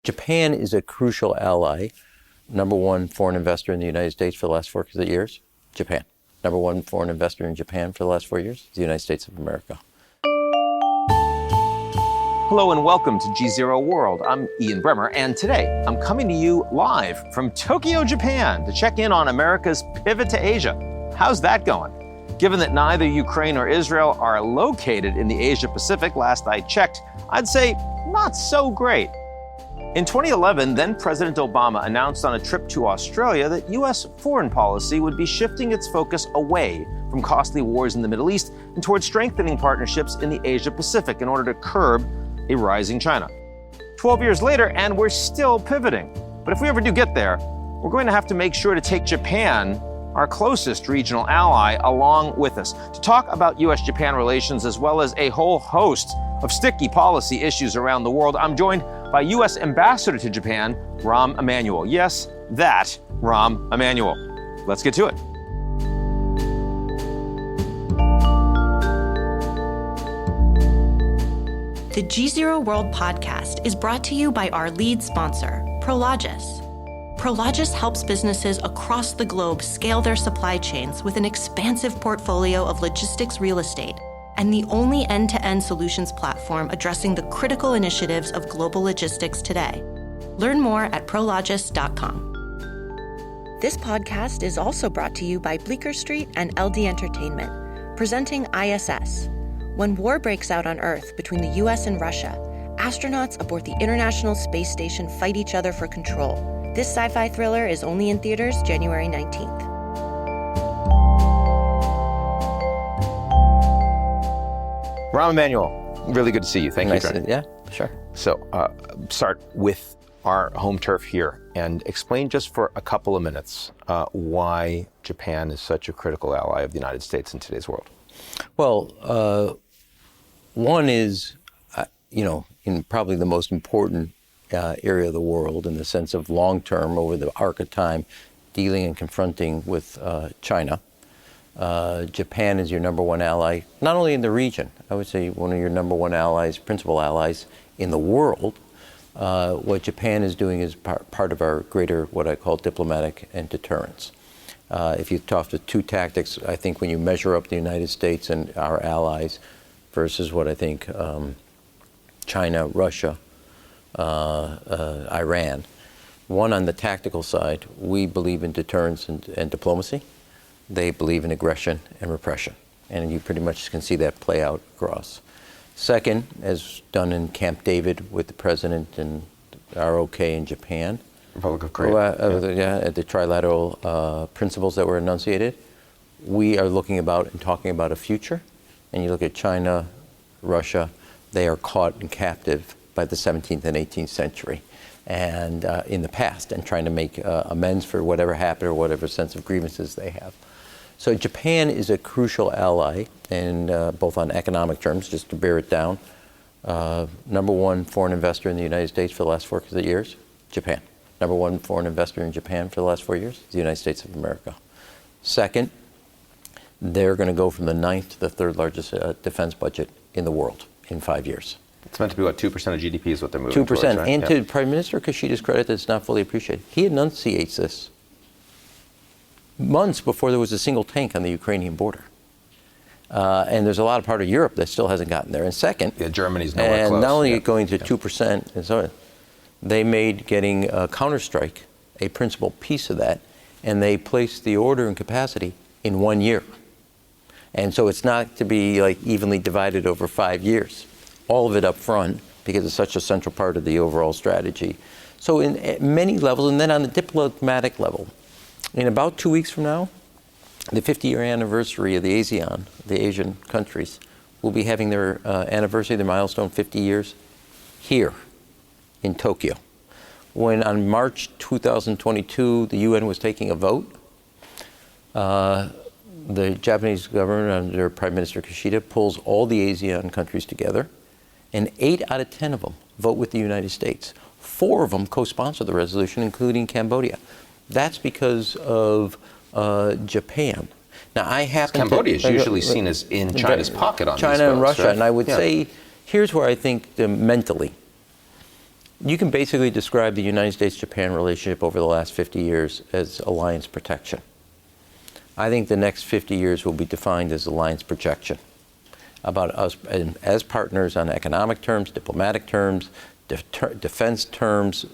Japan is a crucial ally. Number one foreign investor in the United States for the last 4 years, Japan. Number one foreign investor in Japan for the last 4 years, the United States of America. Hello and welcome to GZERO World. I'm Ian Bremmer, and today I'm coming to you live from Tokyo, Japan, to check in on America's pivot to Asia. How's that going? Given that neither Ukraine or Israel are located in the Asia Pacific, last I checked, I'd say not so great. In 2011, then President Obama announced on a trip to Australia that U.S. foreign policy would be shifting its focus away from costly wars in the Middle East and towards strengthening partnerships in the Asia Pacific in order to curb a rising China. 12 years later, and we're still pivoting. But if we ever do get there, we're going to have to make sure to take Japan, our closest regional ally, along with us to talk about U.S.-Japan relations as well as a whole host of sticky policy issues around the world. I'm joined by U.S. Ambassador to Japan, Rahm Emanuel. Yes, that Rahm Emanuel. Let's get to it. The GZERO World podcast is brought to you by our lead sponsor, Prologis. Prologis helps businesses across the globe scale their supply chains with an expansive portfolio of logistics real estate and the only end-to-end solutions platform addressing the critical initiatives of global logistics today. Learn more at prologis.com. This podcast is also brought to you by Bleecker Street and LD Entertainment, presenting ISS. When war breaks out on Earth between the US and Russia, astronauts aboard the International Space Station fight each other for control. This sci-fi thriller is only in theaters January 19th. Rahm Emanuel, really good to see you. Thank you. Yeah, sure. So start with our home turf here and explain just for a couple of minutes why Japan is such a critical ally of the United States in today's world. Well, one is, in probably the most important area of the world in the sense of long-term, over the arc of time, dealing and confronting with China. Japan is your number one ally, not only in the region, I would say one of your number one allies, principal allies in the world. What Japan is doing is part of our greater, what I call diplomatic and deterrence. If you talk to two tactics, I think when you measure up the United States and our allies versus what I think China, Russia, Iran, one on the tactical side, we believe in deterrence and diplomacy. They believe in aggression and repression. And you pretty much can see that play out across. Second, as done in Camp David with the president and ROK in Japan, Republic of Korea. At the trilateral principles that were enunciated, we are looking about and talking about a future. And you look at China, Russia, they are caught and captive by the 17th and 18th century and in the past, and trying to make amends for whatever happened or whatever sense of grievances they have. So Japan is a crucial ally, and both on economic terms, just to bear it down. Number one foreign investor in the United States for the last 4 years, Japan. Number one foreign investor in Japan for the last 4 years, the United States of America. Second, they're going to go from the 9th to the 3rd largest defense budget in the world in 5 years. It's meant to be, 2% of GDP is what they're moving 2%. towards, right? And to Prime Minister Kishida's credit, that's not fully appreciated. He enunciates this months before there was a single tank on the Ukrainian border. And there's a lot of part of Europe that still hasn't gotten there. And second, Germany's nowhere close. And not only going to 2%, and so on, they made getting a counterstrike a principal piece of that, and they placed the order and capacity in 1 year. And so it's not to be like evenly divided over 5 years. All of it up front, because it's such a central part of the overall strategy. So in many levels, and then on the diplomatic level, in about 2 weeks from now, the 50-year anniversary of the ASEAN, the Asian countries, will be having their anniversary, their milestone 50 years, here in Tokyo. When on March 2022, the UN was taking a vote, the Japanese government under Prime Minister Kishida pulls all the ASEAN countries together, and 8 out of 10 of them vote with the United States. 4 of them co-sponsor the resolution, including Cambodia. That's because of Japan. Now, I happen Cambodia is usually seen as in China's pocket on China these and votes, Russia, right? and I would say, here's where I think mentally, You can basically describe the United States-Japan relationship over the last 50 years as alliance protection. I think the next 50 years will be defined as alliance projection, about us as partners on economic terms, diplomatic terms, defense terms,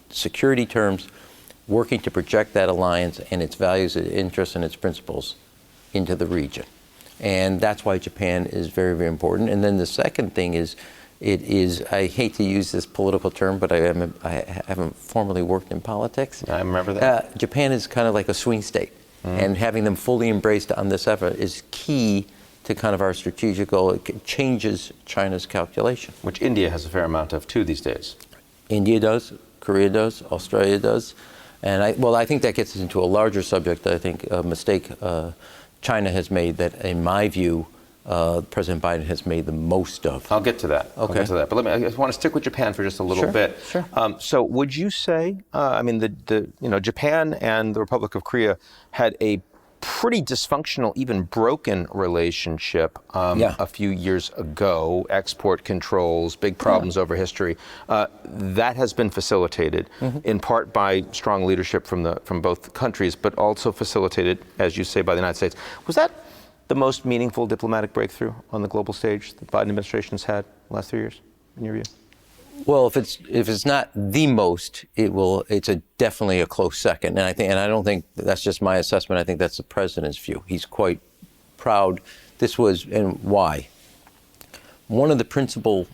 security terms, working to project that alliance and its values, its interests, and its principles into the region. And that's why Japan is very, very important. And then the second thing is, I hate to use this political term, but I haven't formally worked in politics. I remember that. Japan is kind of like a swing state. And having them fully embraced on this effort is key to kind of our strategic goal. It changes China's calculation. Which India has a fair amount of, too, these days. India does, Korea does, Australia does. And I think that gets us into a larger subject. I think a mistake China has made that, in my view, President Biden has made the most of. I'll get to that. Okay. I'll get to that. But I just want to stick with Japan for just a little bit. Sure. So would you say, Japan and the Republic of Korea had a pretty dysfunctional, even broken relationship a few years ago, export controls, big problems over history. That has been facilitated in part by strong leadership from both countries, but also facilitated, as you say, by the United States. Was that the most meaningful diplomatic breakthrough on the global stage the Biden administration has had the last 3 years, in your view? Well, if it's not the most, it's definitely a close second. And I don't think that's just my assessment. I think that's the president's view. He's quite proud. And why? One of the principal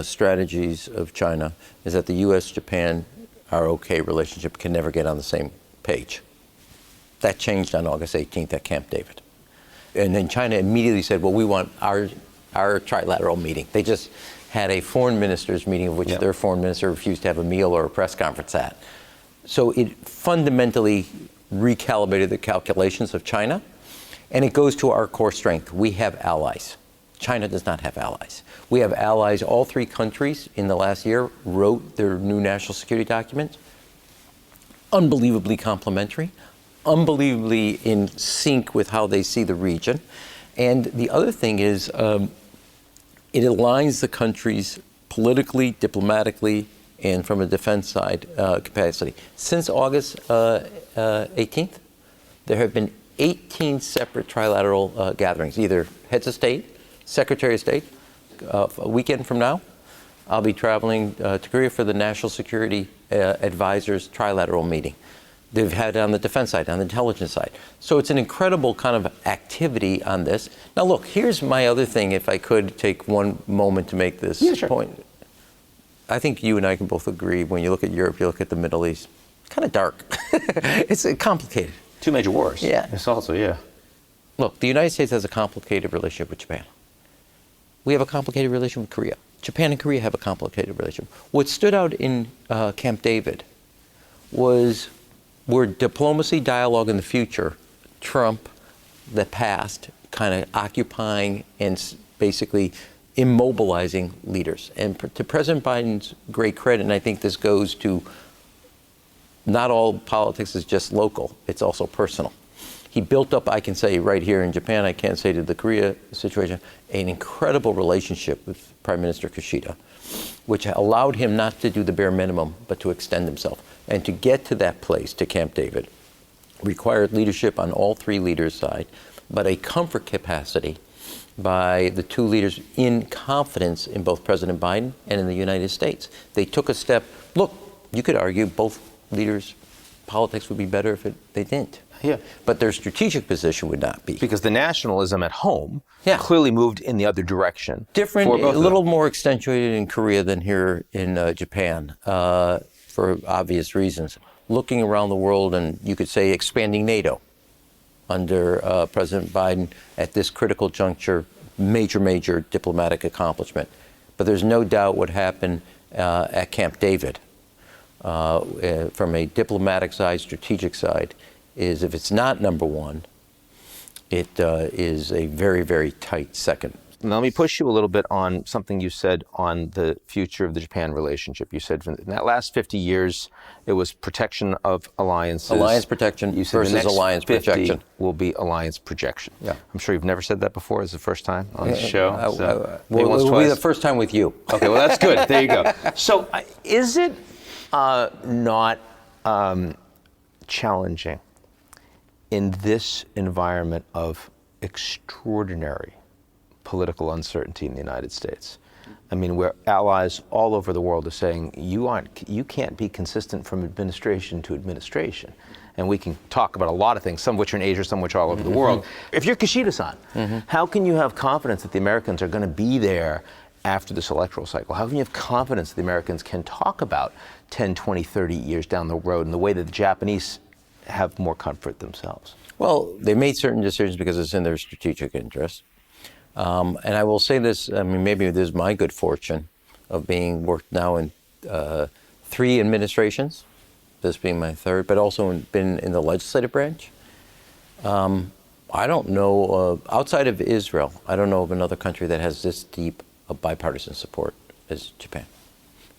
strategies of China is that the U.S.-Japan ROK relationship can never get on the same page. That changed on August 18th at Camp David. And then China immediately said, well, we want our trilateral meeting. They just had a foreign ministers meeting of which their foreign minister refused to have a meal or a press conference at. So it fundamentally recalibrated the calculations of China, and it goes to our core strength. We have allies. China does not have allies. We have allies. All three countries in the last year wrote their new national security documents. Unbelievably complementary, unbelievably in sync with how they see the region. And the other thing is, it aligns the countries politically, diplomatically, and from a defense side capacity. Since August 18th, there have been 18 separate trilateral gatherings, either heads of state, secretary of state. A weekend from now, I'll be traveling to Korea for the National Security Advisors Trilateral meeting. They've had it on the defense side, on the intelligence side. So it's an incredible kind of activity on this. Now, look, here's my other thing, if I could take one moment to make this point. I think you and I can both agree, when you look at Europe, you look at the Middle East, kind of dark. It's complicated. Two major wars. Yeah. It's also, Look, the United States has a complicated relationship with Japan. We have a complicated relationship with Korea. Japan and Korea have a complicated relationship. What stood out in Camp David was where diplomacy, dialogue in the future, Trump, the past, kind of occupying and basically immobilizing leaders. And to President Biden's great credit, and I think this goes to not all politics is just local, it's also personal. He built up, I can say right here in Japan, I can't say to the Korea situation, an incredible relationship with Prime Minister Kishida, which allowed him not to do the bare minimum, but to extend himself. And to get to that place, to Camp David, required leadership on all three leaders' side, but a comfort capacity by the two leaders in confidence in both President Biden and in the United States. They took a step. Look, you could argue both leaders' politics would be better if they didn't. Yeah. But their strategic position would not be. Because the nationalism at home clearly moved in the other direction. Different, a little more accentuated in Korea than here in Japan, for obvious reasons. Looking around the world, and you could say expanding NATO under President Biden at this critical juncture, major diplomatic accomplishment. But there's no doubt what happened at Camp David from a diplomatic side, strategic side, is if it's not number one, it is a very, very tight second. Now, let me push you a little bit on something you said on the future of the Japan relationship. You said in that last 50 years, it was protection of alliances. Alliance protection You said versus the next alliance 50 projection. will be alliance projection. Yeah. I'm sure you've never said that before. It's the first time on the show. Well, once, it will be the twice. first time with you. Okay, well, that's good. There you go. So is it not challenging in this environment of extraordinary political uncertainty in the United States? I mean, where allies all over the world are saying you can't be consistent from administration to administration. And we can talk about a lot of things, some of which are in Asia, some of which are all over the world. If you're Kishida-san, how can you have confidence that the Americans are going to be there after this electoral cycle? How can you have confidence that the Americans can talk about 10, 20, 30 years down the road in the way that the Japanese have more comfort themselves? Well, they made certain decisions because it's in their strategic interest. And I will say this, I mean, maybe this is my good fortune of being worked now in 3 administrations, this being my 3rd, but also been in the legislative branch. I don't know, outside of Israel, I don't know of another country that has this deep of bipartisan support as Japan.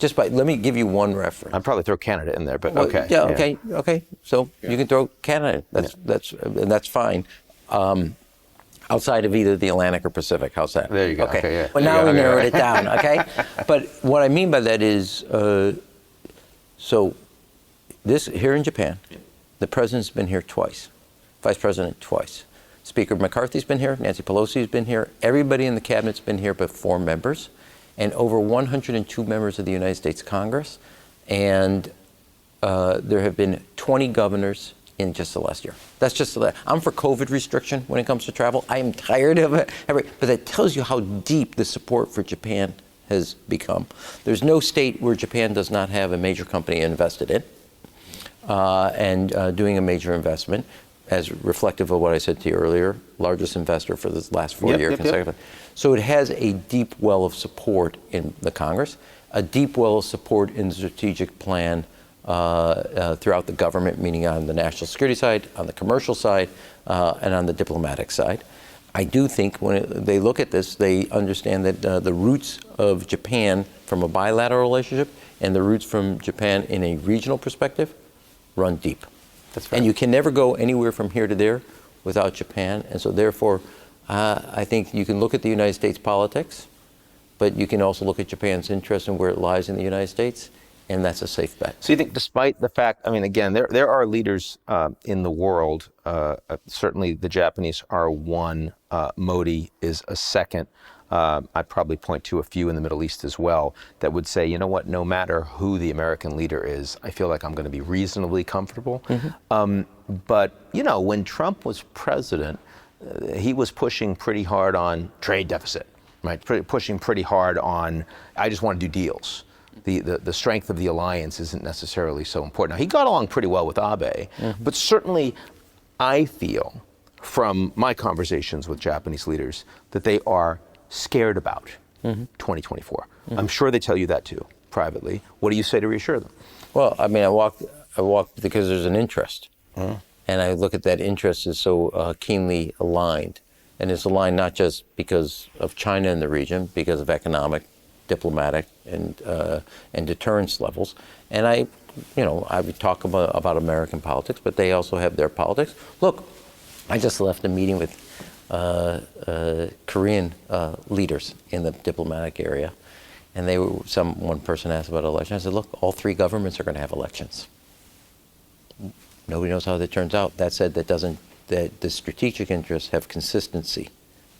Let me give you one reference. I'd probably throw Canada in there, but Well, okay. Okay. So you can throw Canada. That's fine. Outside of either the Atlantic or Pacific. How's that? There you go. Okay. Yeah. But now we narrowed it down. Okay. But what I mean by that is, so this here in Japan, the president's been here twice, vice president twice. Speaker McCarthy's been here. Nancy Pelosi's been here. Everybody in the cabinet's been here, but 4 members. And over 102 members of the United States Congress, and there have been 20 governors in just the last year. That's just I'm for COVID restriction when it comes to travel. I am tired of it. But that tells you how deep the support for Japan has become. There's no state where Japan does not have a major company invested in and doing a major investment, as reflective of what I said to you earlier, largest investor for the last 4 years consecutively. So it has a deep well of support in the Congress, a deep well of support in the strategic plan throughout the government, meaning on the national security side, on the commercial side, and on the diplomatic side. I do think when they look at this, they understand that the roots of Japan from a bilateral relationship and the roots from Japan in a regional perspective run deep. That's right. And you can never go anywhere from here to there without Japan. And so therefore, I think you can look at the United States politics, but you can also look at Japan's interest and where it lies in the United States, and that's a safe bet. So you think despite the fact, I mean, again, there are leaders in the world, certainly the Japanese are one, Modi is a second. I'd probably point to a few in the Middle East as well that would say, you know what, no matter who the American leader is, I feel like I'm going to be reasonably comfortable. But, you know, when Trump was president, he was pushing pretty hard on trade deficit, right? Pushing pretty hard on, I just want to do deals. The strength of the alliance isn't necessarily so important. Now, he got along pretty well with Abe, but certainly I feel from my conversations with Japanese leaders that they are scared about 2024. I'm sure they tell you that too, privately. What do you say to reassure them? Well, I mean, I walked because there's an interest. And I look at that interest as so keenly aligned. And it's aligned not just because of China in the region, because of economic, diplomatic, and deterrence levels. And I would talk about American politics, but they also have their politics. Look, I just left a meeting with Korean leaders in the diplomatic area, and one person asked about elections. I said, look, all 3 governments are going to have elections. Nobody knows how that turns out. That said, that the strategic interests have consistency.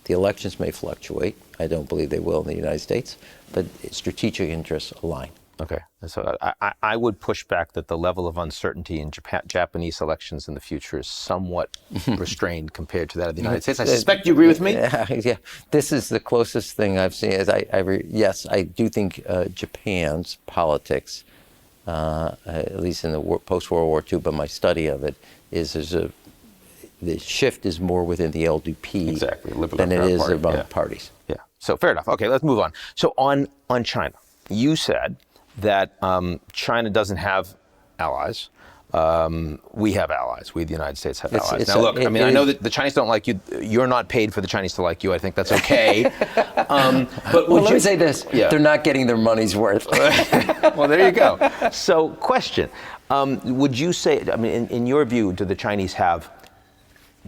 The elections may fluctuate. I don't believe they will in the United States, but strategic interests align. Okay, so I would push back that the level of uncertainty in Japanese elections in the future is somewhat restrained compared to that of the United States. I suspect you agree with me? Yeah, this is the closest thing I've seen. Yes, I do think Japan's politics, at least in the post-World War II, but my study of it is the shift is more within the LDP than it is among parties. Yeah, so fair enough. Okay, let's move on. So on China, you said that China doesn't have allies. we have allies. We, the United States, have allies. it's Now, look, I mean, I know that the Chinese don't like you. You're not paid for the Chinese to like you. I think that's okay. But Well, let me say this. Yeah. They're not getting their money's worth. Well, there you go. So, question. Would you say, I mean, in your view, do the Chinese have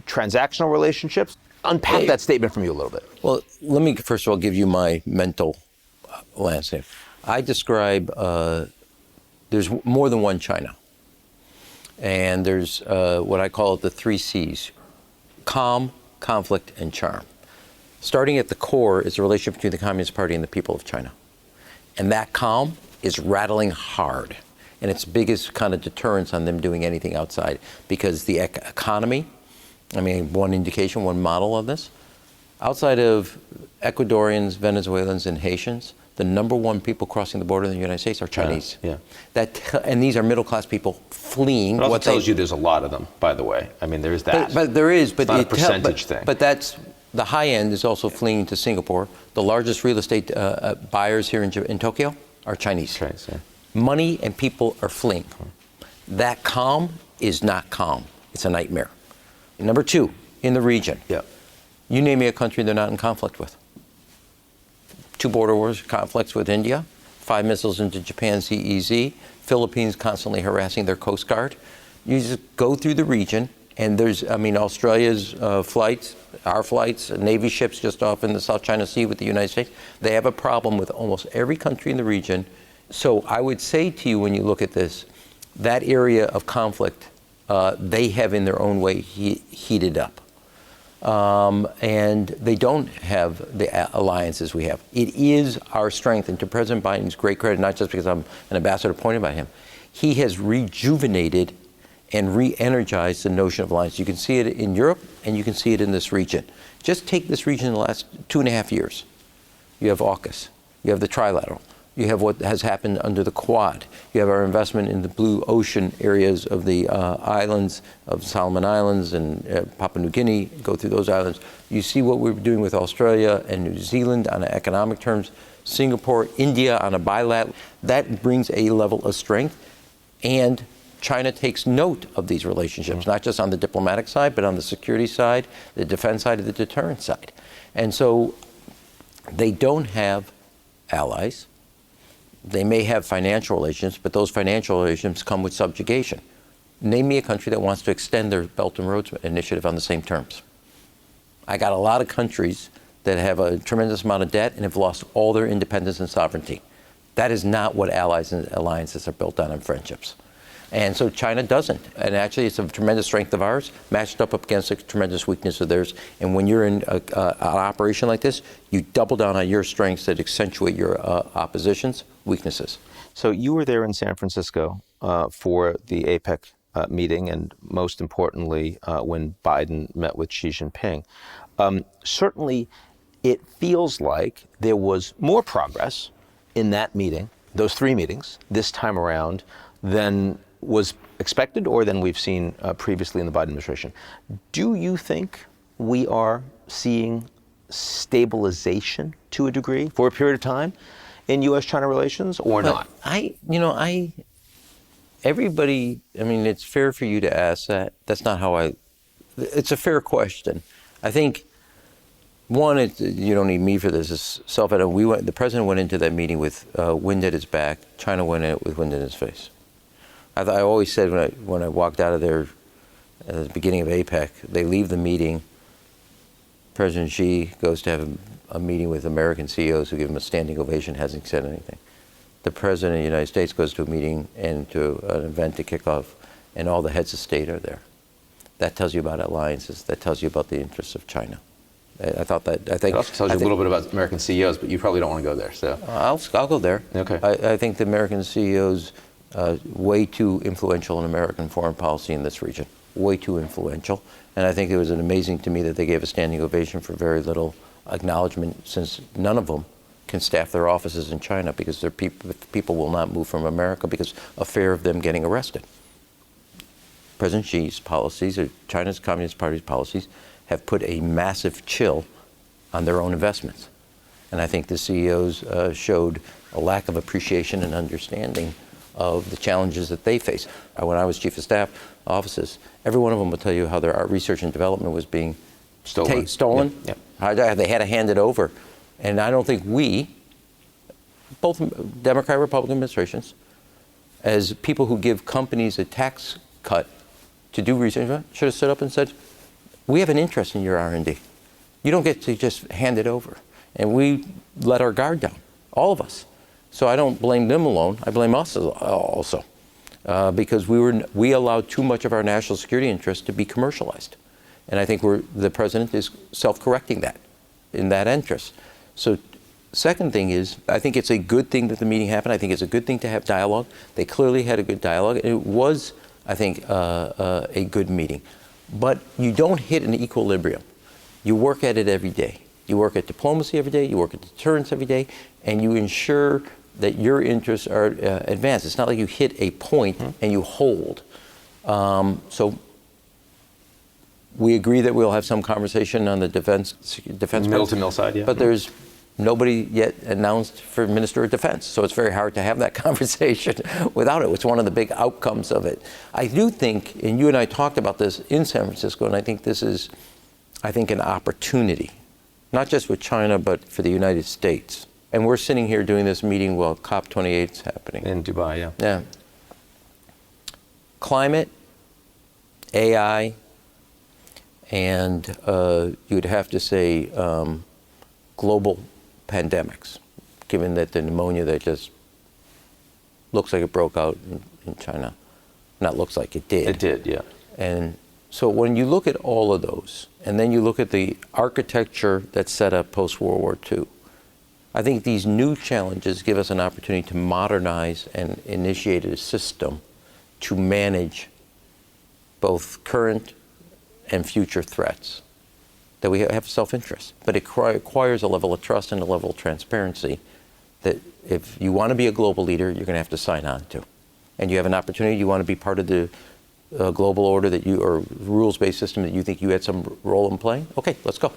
transactional relationships? Unpack that statement from you a little bit. Well, let me first of all give you my mental landscape. I describe there's more than one China. And there's what I call the 3 C's: calm, conflict, and charm. Starting at the core is the relationship between the Communist Party and the people of China. And that calm is rattling hard. And it's biggest kind of deterrence on them doing anything outside, because the economy, I mean, one indication, one model of this, outside of Ecuadorians, Venezuelans, and Haitians, the number one people crossing the border in the United States are Chinese. Yeah. And these are middle-class people fleeing. It also tells you there's a lot of them, by the way. I mean, there's that. But there is. But it's not a percentage thing. But that's, the high end is also fleeing to Singapore. The largest real estate buyers here in Tokyo are Chinese. Chinese, yeah. Money and people are fleeing. That calm is not calm. It's a nightmare. Number 2, in the region. Yeah. You name me a country they're not in conflict with. 2 border wars, conflicts with India, 5 missiles into Japan's EEZ, Philippines constantly harassing their Coast Guard. You just go through the region, and there's, I mean, Australia's flights, our flights, Navy ships just off in the South China Sea with the United States. They have a problem with almost every country in the region. So I would say to you, when you look at this, that area of conflict, they have in their own way heated up. And they don't have the alliances we have. It is our strength, and to President Biden's great credit, not just because I'm an ambassador appointed by him, he has rejuvenated and re-energized the notion of alliance. You can see it in Europe, and you can see it in this region. Just take this region in the last 2.5 years. You have AUKUS, you have the trilateral, you have what has happened under the Quad. You have our investment in the blue ocean areas of the islands of Solomon Islands and Papua New Guinea, go through those islands. You see what we're doing with Australia and New Zealand on economic terms, Singapore, India on a bilateral. That brings a level of strength, and China takes note of these relationships, not just on the diplomatic side, but on the security side, the defense side, and the deterrence side. And so they don't have allies. They may have financial relations, but those financial relations come with subjugation. Name me a country that wants to extend their Belt and Road Initiative on the same terms. I got a lot of countries that have a tremendous amount of debt and have lost all their independence and sovereignty. That is not what allies and alliances are built on, and friendships. And so China doesn't. And actually, it's a tremendous strength of ours, matched up against a tremendous weakness of theirs. And when you're in an operation like this, you double down on your strengths that accentuate your opposition's weaknesses. So you were there in San Francisco for the APEC meeting, and most importantly, when Biden met with Xi Jinping. Certainly, it feels like there was more progress in that meeting, those 3 meetings, this time around, than was expected or than we've seen previously in the Biden administration. Do you think we are seeing stabilization to a degree for a period of time in U.S.-China relations, or not? Everybody, I mean, it's fair for you to ask that. That's not how it's a fair question. I think, one, you don't need me for this, it's self-evident. The president went into that meeting with wind at his back. China went in with wind in his face. I always said when I walked out of there at the beginning of APEC, they leave the meeting, President Xi goes to have a meeting with American CEOs who give him a standing ovation, hasn't said anything. The President of the United States goes to a meeting and to an event to kick off, and all the heads of state are there. That tells you about alliances. That tells you about the interests of China. I think it also tells you a little bit about American CEOs, but you probably don't want to go there. So I'll go there. Okay. I think the American CEOs way too influential in American foreign policy in this region. Way too influential. And I think it was amazing to me that they gave a standing ovation for very little acknowledgement, since none of them can staff their offices in China because their people will not move from America because of fear of them getting arrested. President Xi's policies, or China's Communist Party's policies, have put a massive chill on their own investments. And I think the CEOs showed a lack of appreciation and understanding of the challenges that they face. When I was chief of staff offices, every one of them would tell you how their research and development was being stolen. Yeah. How they had to hand it over. And I don't think we, both Democrat, Republican administrations, as people who give companies a tax cut to do research, should have stood up and said, we have an interest in your R&D. You don't get to just hand it over. And we let our guard down, all of us. So I don't blame them alone. I blame us also, because we allowed too much of our national security interest to be commercialized. And I think the president is self-correcting that in that interest. So second thing is, I think it's a good thing that the meeting happened. I think it's a good thing to have dialogue. They clearly had a good dialogue. It was, I think, a good meeting. But you don't hit an equilibrium. You work at it every day. You work at diplomacy every day. You work at deterrence every day. And you ensure that your interests are advanced. It's not like you hit a point and you hold. So we agree that we'll have some conversation on the defense mill to mill side, yeah. But there's nobody yet announced for Minister of Defense. So it's very hard to have that conversation without it. It's one of the big outcomes of it. I do think, and you and I talked about this in San Francisco, and I think this is, an opportunity, not just with China, but for the United States. And we're sitting here doing this meeting while COP28 is happening. In Dubai, yeah. Yeah. Climate, AI, and you'd have to say global pandemics, given that the pneumonia that just looks like it broke out in China. Not looks like, it did. It did, yeah. And so when you look at all of those, and then you look at the architecture that's set up post-World War II, I think these new challenges give us an opportunity to modernize and initiate a system to manage both current and future threats. That we have self-interest, but it requires a level of trust and a level of transparency that if you want to be a global leader, you're going to have to sign on to. And you have an opportunity, you want to be part of the global order or rules-based system that you think you had some role in playing, okay, let's go.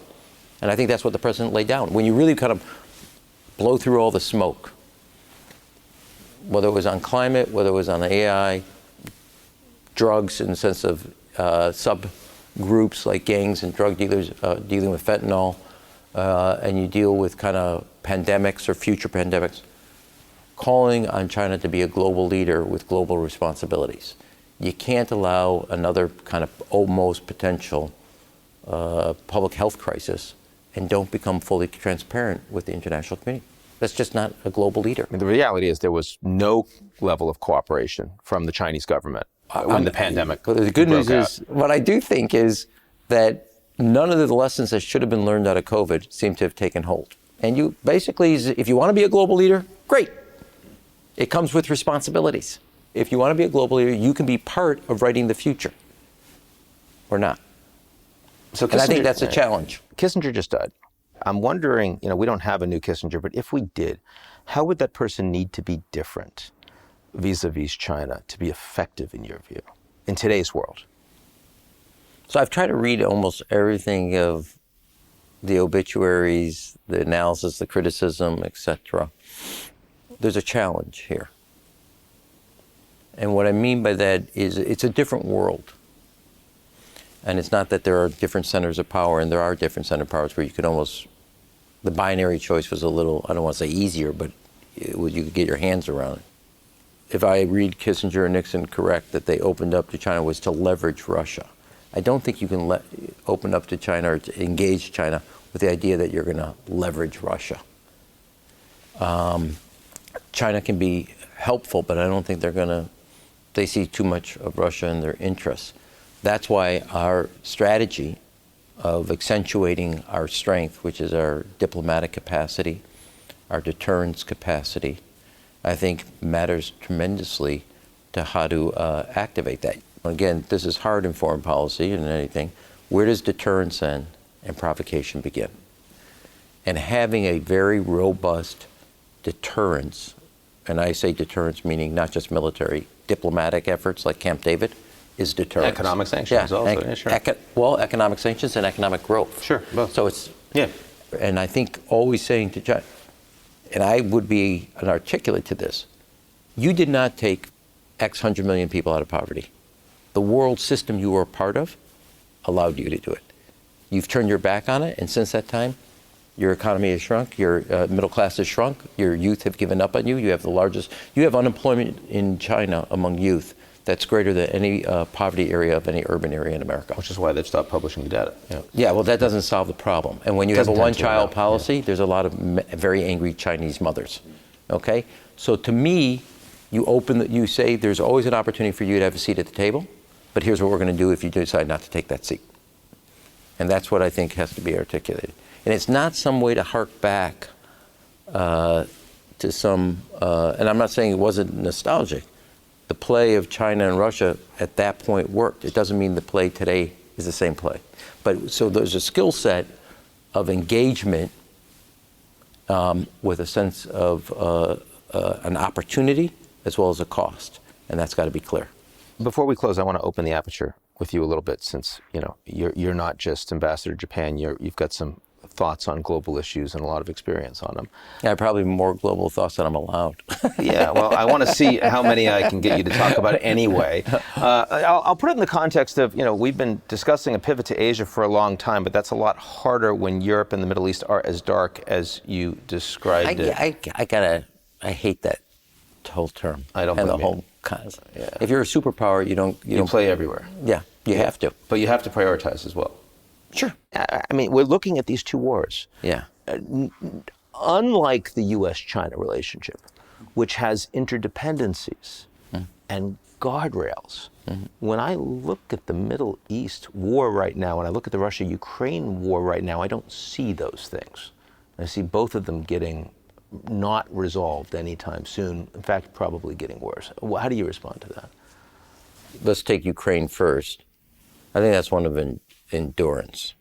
And I think that's what the president laid down. When you really kind of blow through all the smoke, whether it was on climate, whether it was on AI, drugs in the sense of subgroups like gangs and drug dealers dealing with fentanyl, and you deal with kind of pandemics or future pandemics, calling on China to be a global leader with global responsibilities. You can't allow another kind of almost potential public health crisis and don't become fully transparent with the international community. That's just not a global leader. The reality is there was no level of cooperation from the Chinese government when the pandemic broke out. The good news is, what I do think is that none of the lessons that should have been learned out of COVID seem to have taken hold. And you basically, if you want to be a global leader, great. It comes with responsibilities. If you want to be a global leader, you can be part of writing the future, or not. So and I think that's a challenge. Kissinger just died. I'm wondering, we don't have a new Kissinger, but if we did, how would that person need to be different vis-a-vis China to be effective in your view, in today's world? So I've tried to read almost everything of the obituaries, the analysis, the criticism, etc. There's a challenge here. And what I mean by that is it's a different world. And it's not that there are different centers of power, and there are different centers of powers where you could almost, the binary choice was a little, I don't want to say easier, but you could get your hands around it. If I read Kissinger and Nixon correct, that they opened up to China was to leverage Russia. I don't think you can open up to China or to engage China with the idea that you're going to leverage Russia. China can be helpful, but I don't think they see too much of Russia in their interests. That's why our strategy of accentuating our strength, which is our diplomatic capacity, our deterrence capacity, I think matters tremendously to how to activate that. Again, this is hard in foreign policy and anything. Where does deterrence end and provocation begin? And having a very robust deterrence, and I say deterrence meaning not just military, diplomatic efforts like Camp David, is deterrence. Economic sanctions also, yeah, sure. Well, economic sanctions and economic growth. Sure, both. So it's, yeah. And I think always saying to China, and I would be an articulate to this, You did not take X 100 million people out of poverty. The world system you were a part of allowed you to do it. You've turned your back on it, and since that time, your economy has shrunk, your middle class has shrunk, your youth have given up on you. You have unemployment in China among youth that's greater than any poverty area of any urban area in America. Which is why they've stopped publishing the data. Yeah, well, that doesn't solve the problem. And when you have a one-child policy, there's a lot of very angry Chinese mothers. Okay? So to me, you say there's always an opportunity for you to have a seat at the table, but here's what we're going to do if you decide not to take that seat. And that's what I think has to be articulated. And it's not some way to hark back to some, and I'm not saying it wasn't nostalgic. The play of China and Russia at that point worked. It doesn't mean the play today is the same play. But so there's a skill set of engagement with a sense of an opportunity as well as a cost. And that's got to be clear. Before we close, I want to open the aperture with you a little bit, since you're not just Ambassador to Japan. You've got some thoughts on global issues and a lot of experience on them. Yeah, probably more global thoughts than I'm allowed. Yeah, well, I want to see how many I can get you to talk about anyway. I'll put it in the context of, you know, we've been discussing a pivot to Asia for a long time, but that's a lot harder when Europe and the Middle East are as dark as you described it. I hate that whole term. I don't and the blame whole concept. Yeah. If you're a superpower, you don't play everywhere. Yeah, you have to. But you have to prioritize as well. Sure. I mean, we're looking at these two wars. Yeah. Unlike the U.S.-China relationship, which has interdependencies and guardrails, when I look at the Middle East war right now, when I look at the Russia-Ukraine war right now, I don't see those things. I see both of them getting not resolved anytime soon. In fact, probably getting worse. How do you respond to that? Let's take Ukraine first. I think that's one of endurance.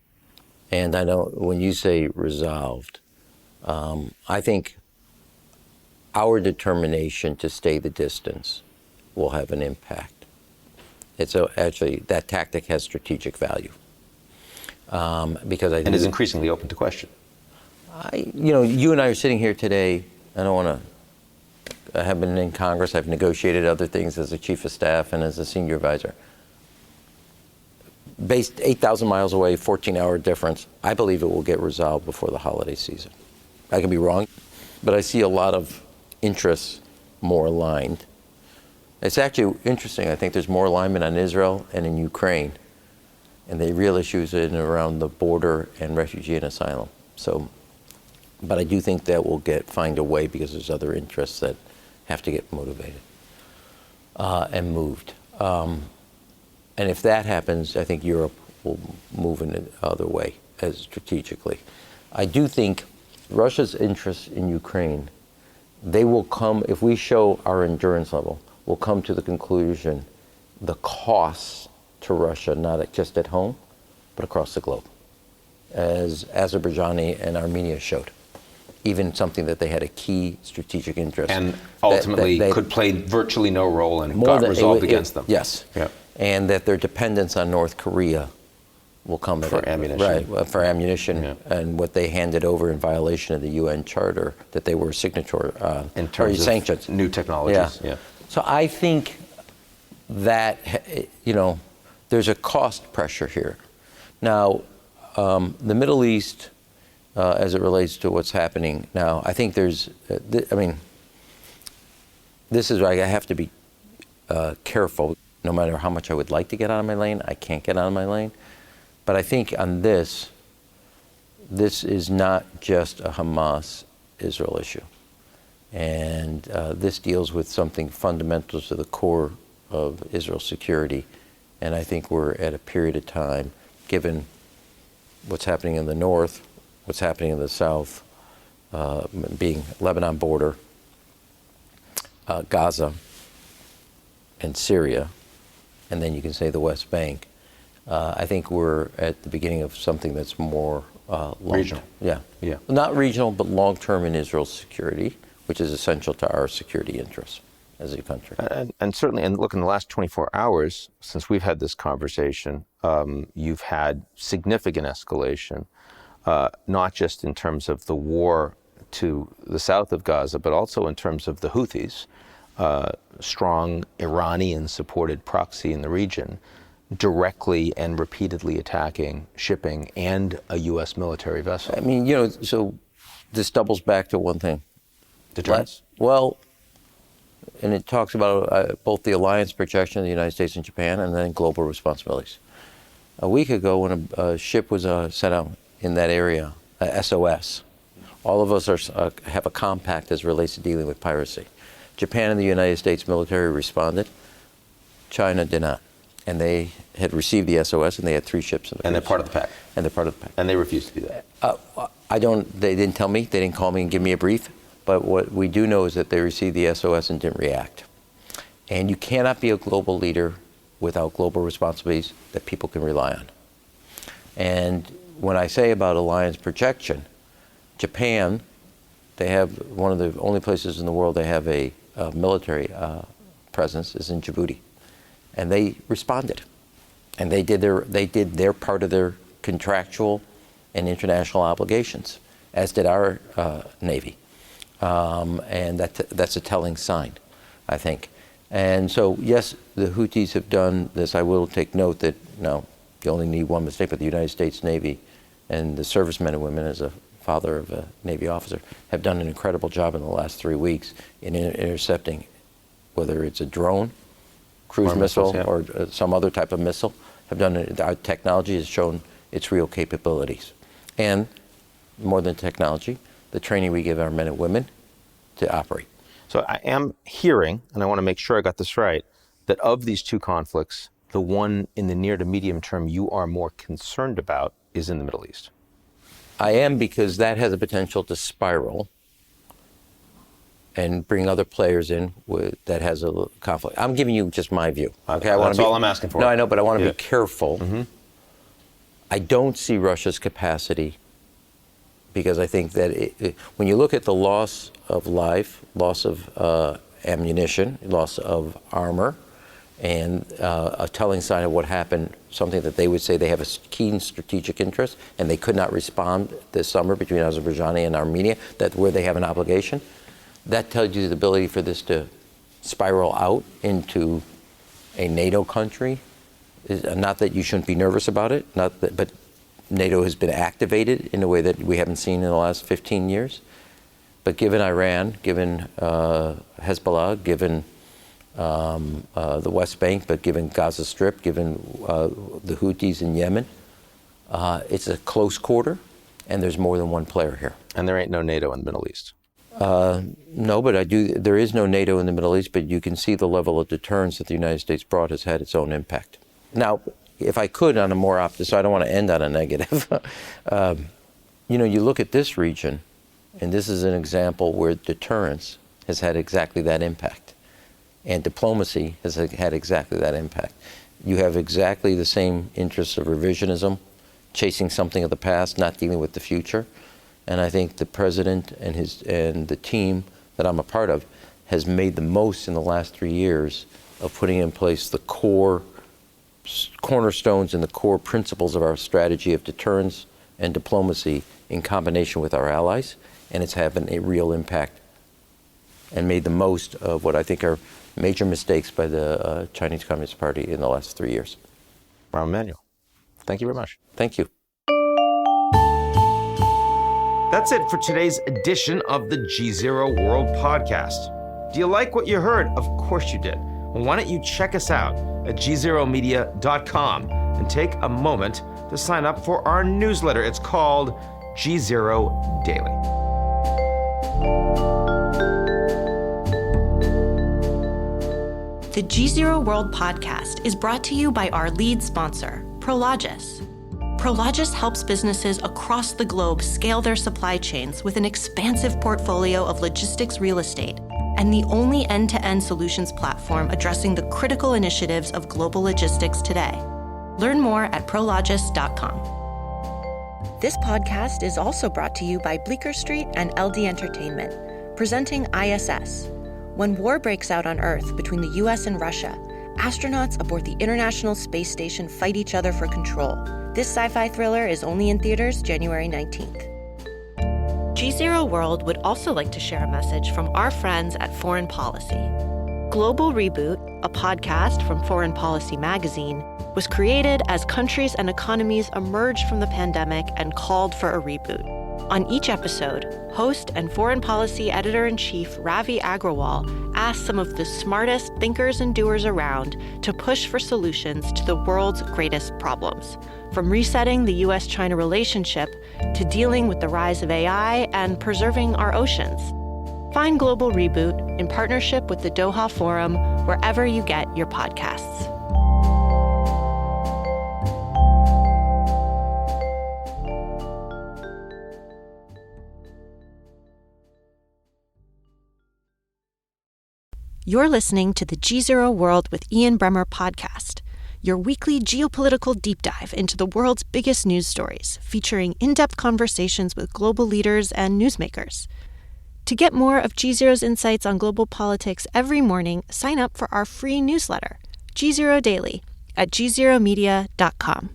And I know when you say resolved, I think our determination to stay the distance will have an impact. Actually, that tactic has strategic value. Because and is increasingly open to question. You and I are sitting here today. I don't want to. I have been in Congress. I've negotiated other things as a chief of staff and as a senior advisor. Based 8,000 miles away, 14-hour difference, I believe it will get resolved before the holiday season. I can be wrong, but I see a lot of interests more aligned. It's actually interesting. I think there's more alignment on Israel and in Ukraine, and the real issues in and around the border and refugee and asylum. But I do think that will find a way, because there's other interests that have to get motivated and moved. And if that happens, I think Europe will move in the other way as strategically. I do think Russia's interest in Ukraine, they will come, if we show our endurance level, will come to the conclusion the costs to Russia, not just at home, but across the globe, as Azerbaijan and Armenia showed. Even something that they had a key strategic interest. And ultimately could play virtually no role and got resolved against them. Yes. Yeah. And that their dependence on North Korea will come for ammunition. Right, for ammunition, and what they handed over in violation of the UN Charter that they were signatory on. In terms of sanctions. New technologies. Yeah. So I think that, there's a cost pressure here. Now, the Middle East, as it relates to what's happening now, I think this is why I have to be careful. No matter how much I would like to get out of my lane, I can't get out of my lane. But I think on this is not just a Hamas-Israel issue. And this deals with something fundamental to the core of Israel's security. And I think we're at a period of time, given what's happening in the north, what's happening in the south, being Lebanon border, Gaza, and Syria, and then you can say the West Bank. I think we're at the beginning of something that's more regional. Yeah. Not regional, but long-term in Israel's security, which is essential to our security interests as a country. And certainly, and look, in the last 24 hours, since we've had this conversation, you've had significant escalation, not just in terms of the war to the south of Gaza, but also in terms of the Houthis, strong Iranian-supported proxy in the region directly and repeatedly attacking shipping and a U.S. military vessel? I mean, so this doubles back to one thing. Deterrence? Well, and it talks about both the alliance protection of the United States and Japan and then global responsibilities. A week ago, when a ship was sent out in that area, SOS, all of us have a compact as relates to dealing with piracy. Japan and the United States military responded. China did not. And they had received the SOS, and they had 3 ships. And they're part of the pact. And they're part of the pact. And they refused to do that. They didn't tell me. They didn't call me and give me a brief. But what we do know is that they received the SOS and didn't react. And you cannot be a global leader without global responsibilities that people can rely on. And when I say about alliance protection, Japan, they have one of the only places in the world they have a military presence is in Djibouti. And they responded. And they did their part of their contractual and international obligations, as did our Navy. And that's a telling sign, I think. And so, yes, the Houthis have done this. I will take note that, no, you only need one mistake, but the United States Navy and the servicemen and women, as a father of a Navy officer, have done an incredible job in the last 3 weeks in intercepting, whether it's a drone, cruise missile, or some other type of missile, have done it. Our technology has shown its real capabilities. And more than technology, the training we give our men and women to operate. So I am hearing, and I want to make sure I got this right, that of these 2 conflicts, the one in the near to medium term you are more concerned about is in the Middle East. I am, because that has a potential to spiral and bring other players in that has a conflict. I'm giving you just my view. Okay, that's all I'm asking for. No, I know, but I want to be careful. Mm-hmm. I don't see Russia's capacity, because I think that when you look at the loss of life, loss of ammunition, loss of armor, and a telling sign of what happened, something that they would say they have a keen strategic interest, and they could not respond this summer between Azerbaijan and Armenia, where they have an obligation. That tells you the ability for this to spiral out into a NATO country. Not that you shouldn't be nervous about it, but NATO has been activated in a way that we haven't seen in the last 15 years. But given Iran, given Hezbollah, given the West Bank, but given Gaza Strip, given the Houthis in Yemen, it's a close quarter, and there's more than one player here. And there ain't no NATO in the Middle East. No, but there is no NATO in the Middle East, but you can see the level of deterrence that the United States brought has had its own impact. Now, if I could, on a more optimistic, so I don't want to end on a negative, you look at this region, and this is an example where deterrence has had exactly that impact, and diplomacy has had exactly that impact. You have exactly the same interests of revisionism, chasing something of the past, not dealing with the future. And I think the president and the team that I'm a part of has made the most in the last 3 years of putting in place the cornerstones and the core principles of our strategy of deterrence and diplomacy in combination with our allies. And it's having a real impact and made the most of what I think are major mistakes by the Chinese Communist Party in the last 3 years. Rahm Emanuel, thank you very much. Thank you. That's it for today's edition of the GZERO World Podcast. Do you like what you heard? Of course you did. Well, why don't you check us out at gzeromedia.com and take a moment to sign up for our newsletter. It's called GZERO Daily. The GZERO World Podcast is brought to you by our lead sponsor, Prologis. Prologis helps businesses across the globe scale their supply chains with an expansive portfolio of logistics real estate and the only end-to-end solutions platform addressing the critical initiatives of global logistics today. Learn more at prologis.com. This podcast is also brought to you by Bleecker Street and LD Entertainment, presenting ISS. When war breaks out on Earth between the US and Russia, astronauts aboard the International Space Station fight each other for control. This sci-fi thriller is only in theaters January 19th. GZERO World would also like to share a message from our friends at Foreign Policy. Global Reboot, a podcast from Foreign Policy magazine, was created as countries and economies emerged from the pandemic and called for a reboot. On each episode, host and foreign policy editor-in-chief Ravi Agrawal asks some of the smartest thinkers and doers around to push for solutions to the world's greatest problems, from resetting the U.S.-China relationship to dealing with the rise of AI and preserving our oceans. Find Global Reboot in partnership with the Doha Forum wherever you get your podcasts. You're listening to the GZERO World with Ian Bremmer podcast, your weekly geopolitical deep dive into the world's biggest news stories, featuring in-depth conversations with global leaders and newsmakers. To get more of GZERO's insights on global politics every morning, sign up for our free newsletter, GZERO Daily, at gzeromedia.com.